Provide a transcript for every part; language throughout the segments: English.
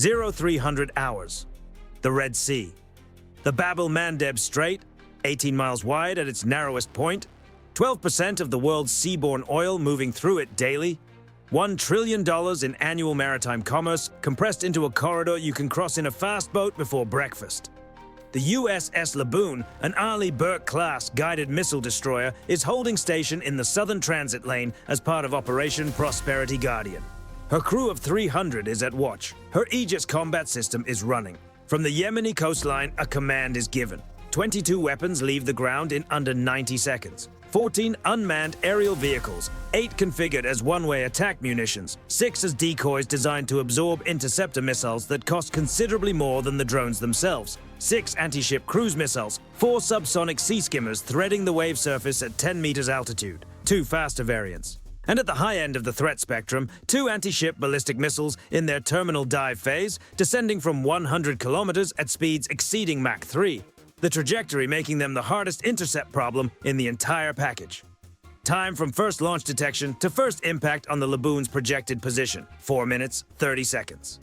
0300 hours. The Red Sea. The Bab el-Mandeb Strait, 18 miles wide at its narrowest point, 12% of the world's seaborne oil moving through it daily, $1 trillion in annual maritime commerce compressed into a corridor you can cross in a fast boat before breakfast. The USS Laboon, an Arleigh Burke-class guided missile destroyer, is holding station in the southern transit lane as part of Operation Prosperity Guardian. Her crew of 300 is at watch. Her Aegis combat system is running. From the Yemeni coastline, a command is given. 22 weapons leave the ground in under 90 seconds. 14 unmanned aerial vehicles, 8 configured as one-way attack munitions, 6 as decoys designed to absorb interceptor missiles that cost considerably more than the drones themselves, 6 anti-ship cruise missiles, 4 subsonic sea skimmers threading the wave surface at 10 meters altitude, 2 faster variants. And at the high end of the threat spectrum, 2 anti-ship ballistic missiles in their terminal dive phase, descending from 100 kilometers at speeds exceeding Mach 3. The trajectory making them the hardest intercept problem in the entire package. Time from first launch detection to first impact on the Laboon's projected position, 4 minutes, 30 seconds.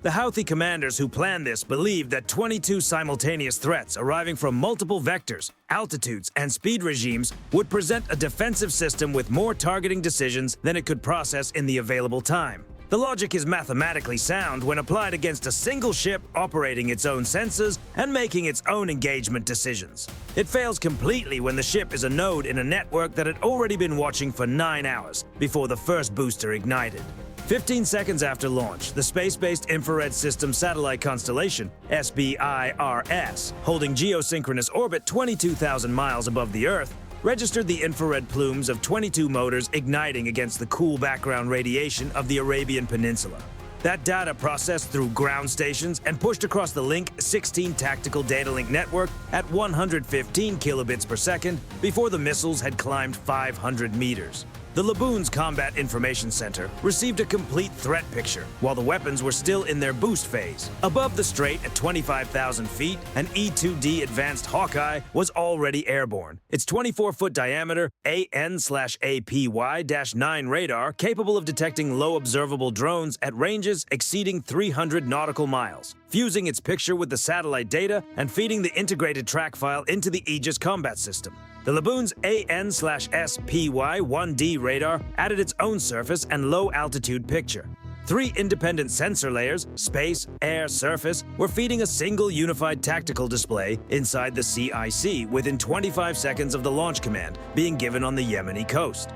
The Houthi commanders who planned this believed that 22 simultaneous threats arriving from multiple vectors, altitudes, and speed regimes would present a defensive system with more targeting decisions than it could process in the available time. The logic is mathematically sound when applied against a single ship operating its own sensors and making its own engagement decisions. It fails completely when the ship is a node in a network that had already been watching for 9 hours before the first booster ignited. 15 seconds after launch, the Space-Based Infrared System Satellite Constellation, SBIRS, holding geosynchronous orbit 22,000 miles above the Earth, registered the infrared plumes of 22 motors igniting against the cool background radiation of the Arabian Peninsula. That data processed through ground stations and pushed across the Link 16 tactical data link network at 115 kilobits per second before the missiles had climbed 500 meters. The Laboon's Combat Information Center received a complete threat picture while the weapons were still in their boost phase. Above the strait at 25,000 feet, an E-2D Advanced Hawkeye was already airborne. Its 24-foot diameter AN/APY-9 radar capable of detecting low observable drones at ranges exceeding 300 nautical miles, fusing its picture with the satellite data and feeding the integrated track file into the Aegis combat system. The Laboon's AN/SPY-1D radar added its own surface and low-altitude picture. 3 independent sensor layers, space, air, surface, were feeding a single unified tactical display inside the CIC within 25 seconds of the launch command being given on the Yemeni coast.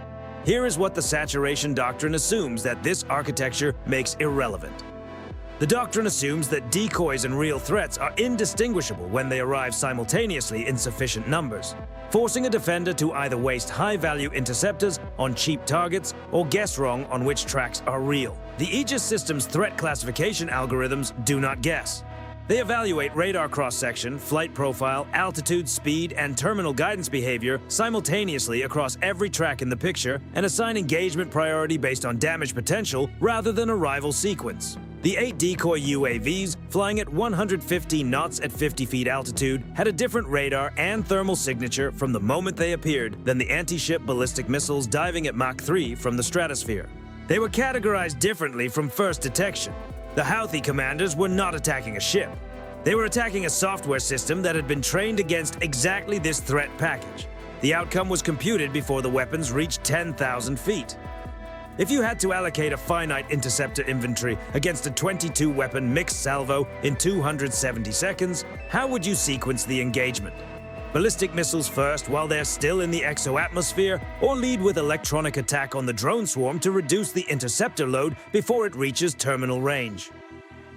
Here is what the saturation doctrine assumes that this architecture makes irrelevant. The doctrine assumes that decoys and real threats are indistinguishable when they arrive simultaneously in sufficient numbers, forcing a defender to either waste high-value interceptors on cheap targets or guess wrong on which tracks are real. The Aegis system's threat classification algorithms do not guess. They evaluate radar cross-section, flight profile, altitude, speed, and terminal guidance behavior simultaneously across every track in the picture and assign engagement priority based on damage potential rather than arrival sequence. The 8 decoy UAVs, flying at 115 knots at 50 feet altitude, had a different radar and thermal signature from the moment they appeared than the anti-ship ballistic missiles diving at Mach 3 from the stratosphere. They were categorized differently from first detection. The Houthi commanders were not attacking a ship. They were attacking a software system that had been trained against exactly this threat package. The outcome was computed before the weapons reached 10,000 feet. If you had to allocate a finite interceptor inventory against a 22-weapon mixed salvo in 270 seconds, how would you sequence the engagement? Ballistic missiles first while they're still in the exoatmosphere, or lead with electronic attack on the drone swarm to reduce the interceptor load before it reaches terminal range?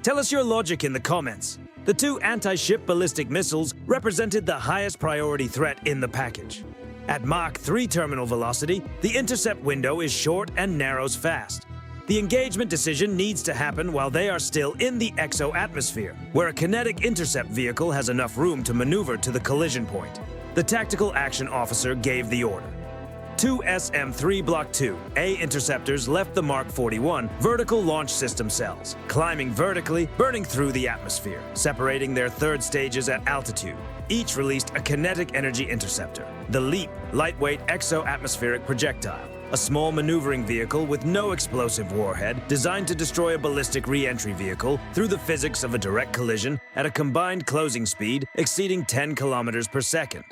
Tell us your logic in the comments. The 2 anti-ship ballistic missiles represented the highest priority threat in the package. At Mach 3 terminal velocity, the intercept window is short and narrows fast. The engagement decision needs to happen while they are still in the exoatmosphere, where a kinetic intercept vehicle has enough room to maneuver to the collision point. The tactical action officer gave the order. 2 SM-3 Block 2A interceptors left the Mark 41 vertical launch system cells, climbing vertically, burning through the atmosphere, separating their third stages at altitude. Each released a kinetic energy interceptor, the LEAP lightweight exo-atmospheric projectile. a small maneuvering vehicle with no explosive warhead designed to destroy a ballistic re-entry vehicle through the physics of a direct collision at a combined closing speed exceeding 10 kilometers per second.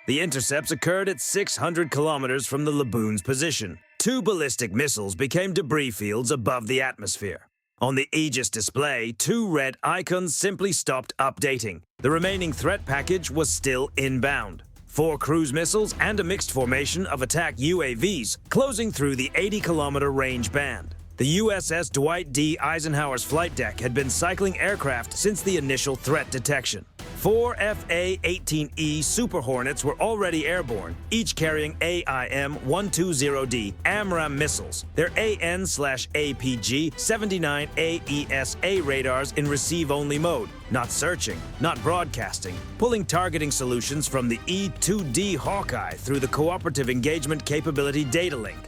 The intercepts occurred at 600 kilometers from the Laboon's position. 2 ballistic missiles became debris fields above the atmosphere. On the Aegis display, 2 red icons simply stopped updating. The remaining threat package was still inbound. 4 cruise missiles and a mixed formation of attack UAVs closing through the 80-kilometer range band. The USS Dwight D. Eisenhower's flight deck had been cycling aircraft since the initial threat detection. 4 FA-18E Super Hornets were already airborne, each carrying AIM-120D AMRAAM missiles, their AN/APG-79 AESA radars in receive-only mode, not searching, not broadcasting, pulling targeting solutions from the E-2D Hawkeye through the Cooperative Engagement Capability data link.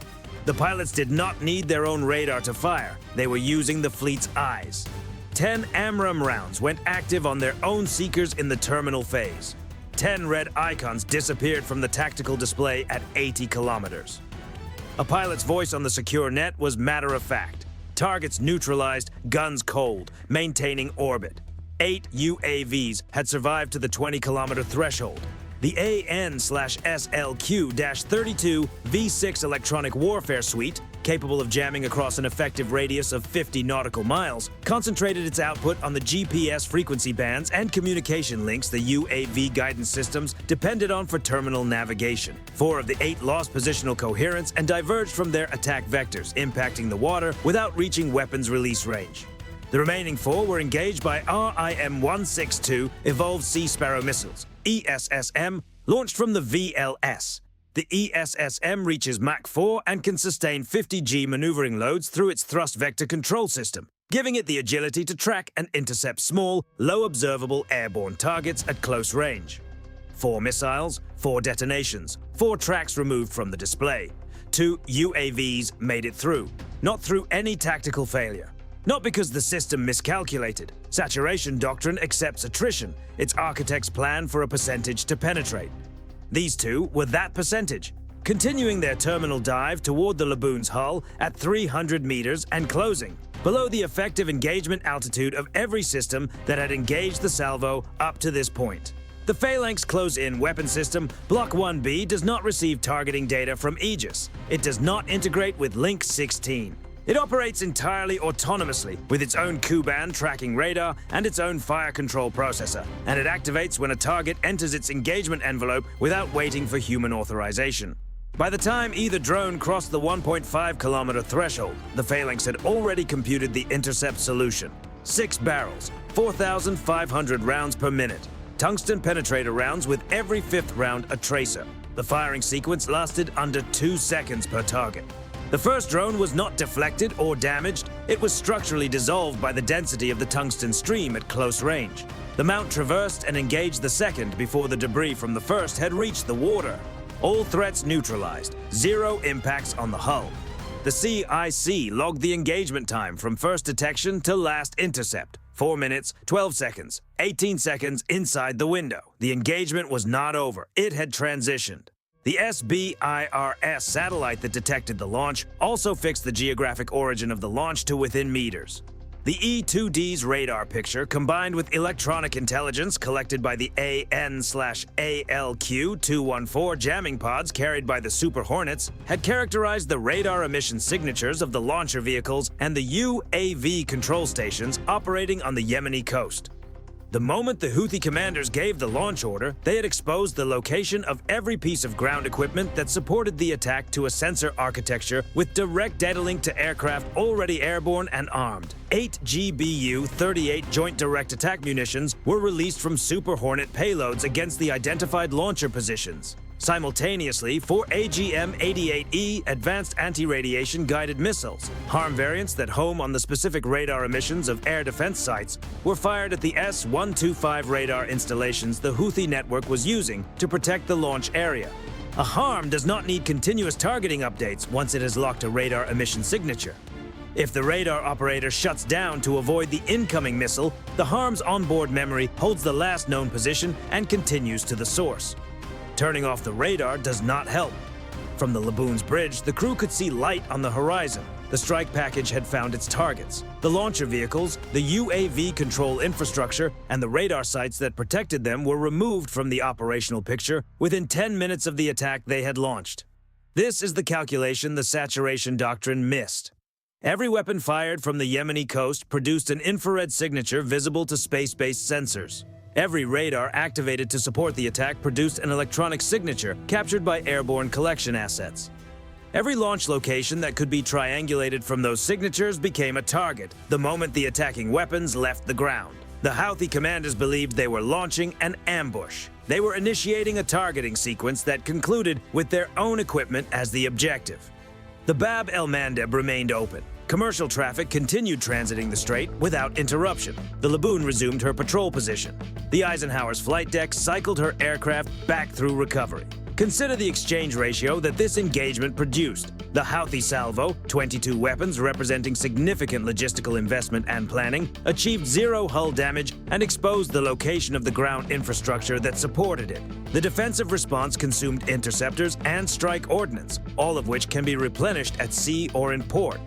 The pilots did not need their own radar to fire, they were using the fleet's eyes. 10 AMRAAM rounds went active on their own seekers in the terminal phase. 10 red icons disappeared from the tactical display at 80 kilometers. A pilot's voice on the secure net was matter of fact. Targets neutralized, guns cold, maintaining orbit. 8 UAVs had survived to the 20-kilometer threshold. The AN/SLQ-32 V6 electronic warfare suite, capable of jamming across an effective radius of 50 nautical miles, concentrated its output on the GPS frequency bands and communication links the UAV guidance systems depended on for terminal navigation. 4 of the 8 lost positional coherence and diverged from their attack vectors, impacting the water without reaching weapons release range. The remaining 4 were engaged by RIM-162 Evolved Sea Sparrow missiles, ESSM, launched from the VLS. The ESSM reaches Mach 4 and can sustain 50G maneuvering loads through its thrust vector control system, giving it the agility to track and intercept small, low-observable airborne targets at close range. 4 missiles, 4 detonations, 4 tracks removed from the display. 2 UAVs made it through, not through any tactical failure. Not because the system miscalculated. Saturation doctrine accepts attrition, its architect's plan for a percentage to penetrate. These 2 were that percentage, continuing their terminal dive toward the Laboon's hull at 300 meters and closing, below the effective engagement altitude of every system that had engaged the salvo up to this point. The Phalanx close-in weapon system, Block 1B, does not receive targeting data from Aegis. It does not integrate with Link 16. It operates entirely autonomously with its own Kuban tracking radar and its own fire control processor, and it activates when a target enters its engagement envelope without waiting for human authorization. By the time either drone crossed the 1.5-kilometer threshold, the Phalanx had already computed the intercept solution. 6 barrels, 4,500 rounds per minute. Tungsten penetrator rounds with every 5th round a tracer. The firing sequence lasted under 2 seconds per target. The first drone was not deflected or damaged, it was structurally dissolved by the density of the tungsten stream at close range. The mount traversed and engaged the second before the debris from the first had reached the water. All threats neutralized, 0 impacts on the hull. The CIC logged the engagement time from first detection to last intercept, 4 minutes, 12 seconds, 18 seconds inside the window. The engagement was not over, it had transitioned. The SBIRS satellite that detected the launch also fixed the geographic origin of the launch to within meters. The E-2D's radar picture, combined with electronic intelligence collected by the AN/ALQ-214 jamming pods carried by the Super Hornets, had characterized the radar emission signatures of the launcher vehicles and the UAV control stations operating on the Yemeni coast. The moment the Houthi commanders gave the launch order, they had exposed the location of every piece of ground equipment that supported the attack to a sensor architecture with direct data link to aircraft already airborne and armed. 8 GBU-38 Joint Direct Attack munitions were released from Super Hornet payloads against the identified launcher positions. Simultaneously, 4 AGM-88E advanced anti-radiation guided missiles, HARM variants that home on the specific radar emissions of air defense sites, were fired at the S-125 radar installations the Houthi network was using to protect the launch area. A HARM does not need continuous targeting updates once it has locked a radar emission signature. If the radar operator shuts down to avoid the incoming missile, the HARM's onboard memory holds the last known position and continues to the source. Turning off the radar does not help. From the Laboon's bridge, the crew could see light on the horizon. The strike package had found its targets. The launcher vehicles, the UAV control infrastructure, and the radar sites that protected them were removed from the operational picture within 10 minutes of the attack they had launched. This is the calculation the saturation doctrine missed. Every weapon fired from the Yemeni coast produced an infrared signature visible to space-based sensors. Every radar activated to support the attack produced an electronic signature captured by airborne collection assets. Every launch location that could be triangulated from those signatures became a target the moment the attacking weapons left the ground. The Houthi commanders believed they were launching an ambush. They were initiating a targeting sequence that concluded with their own equipment as the objective. The Bab el-Mandeb remained open. Commercial traffic continued transiting the strait without interruption. The Laboon resumed her patrol position. The Eisenhower's flight deck cycled her aircraft back through recovery. Consider the exchange ratio that this engagement produced. The Houthi salvo, 22 weapons representing significant logistical investment and planning, achieved zero hull damage and exposed the location of the ground infrastructure that supported it. The defensive response consumed interceptors and strike ordnance, all of which can be replenished at sea or in port.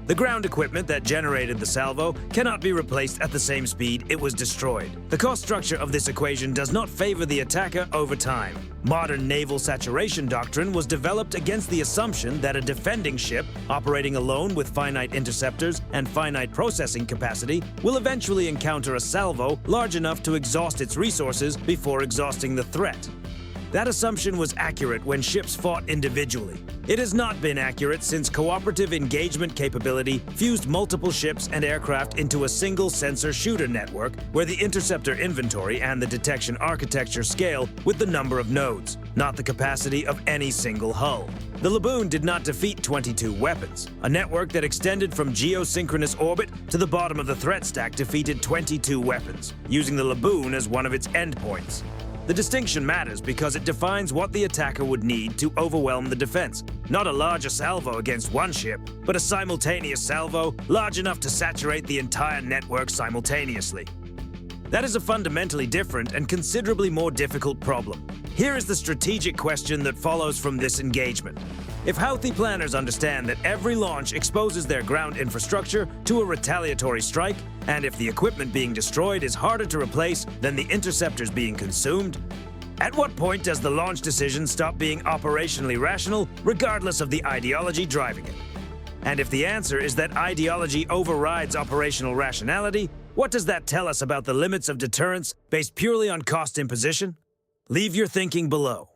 The ground equipment that generated the salvo cannot be replaced at the same speed it was destroyed. The cost structure of this equation does not favor the attacker over time. Modern naval saturation doctrine was developed against the assumption that a defending ship, operating alone with finite interceptors and finite processing capacity, will eventually encounter a salvo large enough to exhaust its resources before exhausting the threat. That assumption was accurate when ships fought individually. It has not been accurate since cooperative engagement capability fused multiple ships and aircraft into a single sensor shooter network where the interceptor inventory and the detection architecture scale with the number of nodes, not the capacity of any single hull. The Laboon did not defeat 22 weapons. A network that extended from geosynchronous orbit to the bottom of the threat stack defeated 22 weapons, using the Laboon as one of its endpoints. The distinction matters because it defines what the attacker would need to overwhelm the defense. Not a larger salvo against one ship, but a simultaneous salvo large enough to saturate the entire network simultaneously. That is a fundamentally different and considerably more difficult problem. Here is the strategic question that follows from this engagement. If Houthi planners understand that every launch exposes their ground infrastructure to a retaliatory strike, and if the equipment being destroyed is harder to replace than the interceptors being consumed, at what point does the launch decision stop being operationally rational, regardless of the ideology driving it? And if the answer is that ideology overrides operational rationality, what does that tell us about the limits of deterrence based purely on cost imposition? Leave your thinking below.